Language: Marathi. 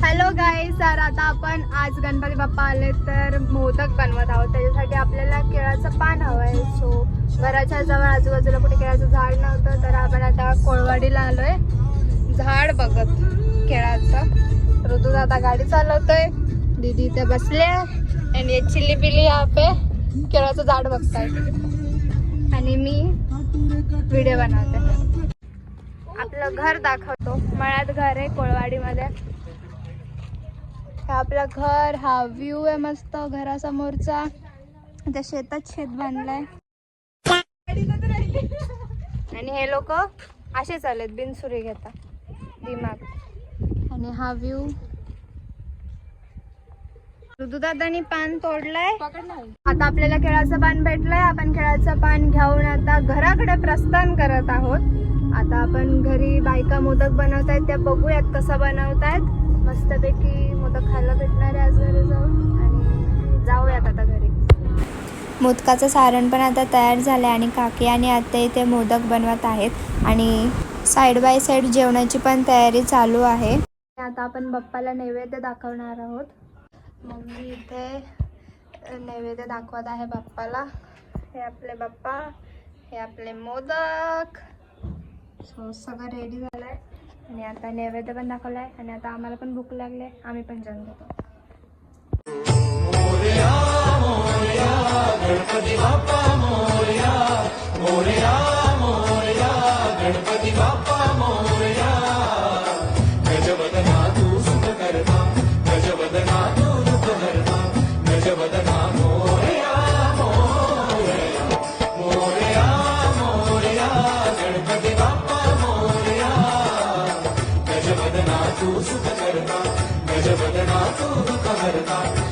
हॅलो गाईज, तर आता आपण आज गणपती बाप्पा आले तर मोदक बनवत आहोत. त्याच्यासाठी आपल्याला केळाचं पान हवं आहे. सो घराच्या जवळ आजूबाजूला कुठे केळाचं झाड नव्हतं, तर आपण आता कोळवाडीला आलोय झाड बघत केळाचं. ऋतू आता गाडी चालवतोय, दीदी इथे बसले आणि ये चिल्ली पिल्ली यहाँ पे केळाचं झाड बघताय आणि मी व्हिडिओ बनवते. आपलं घर दाखवतो. मळ्यात घर आहे कोळवाडीमध्ये. आपलं घर, हा व्ह्यू आहे मस्त घरासमोरचा. त्या शेतात शेत बांधलंय आणि हे लोक असे चालत बिनसुरी घेता दिमाग. आणि हा व्ह्यू. ऋतुदादानी पान तोडलंय. आता आपल्याला केळाचं पान भेटलंय. आपण केळाचं पान घेऊन आता घराकडे प्रस्थान करत आहोत. आता आपण घरी बायका मोदक बनवतायत, त्या बघूयात कसं बनवतायत. मस्तपैकी मोदक खायला भेटणार आहे आज घरी जाऊन आणि जाऊयात आता घरी. मोदकाचं सारण पण आता तयार झालं आणि काकी आणि आत्या इथे मोदक बनवत आहेत आणि साईड बाय साईड जेवणाची पण तयारी चालू आहे. आता आपण बाप्पाला नैवेद्य दाखवणार आहोत. मम्मी इथे नैवेद्य दाखवत आहे बाप्पाला. हे आपले बाप्पा, हे आपले मोदक. सो सगळं रेडी झालंय आणि आता नैवेद्य पण दाखवलाय आणि आता आम्हाला पण भूक लागले, आम्ही पण जेवण घेतो. मोरया मोरया गणपती बाप्पा मोरया, मोरया मोरया गणपती बाप्पा मोरया. गजवदना तू सुख करता, गजवदना तू दुःख हरता, गजवदना मोरया मोरया, मोरया मोरया गणपती बाप्पा मोरया. गजवदना तू सुख करता, गजवदना तू दुःख हरता.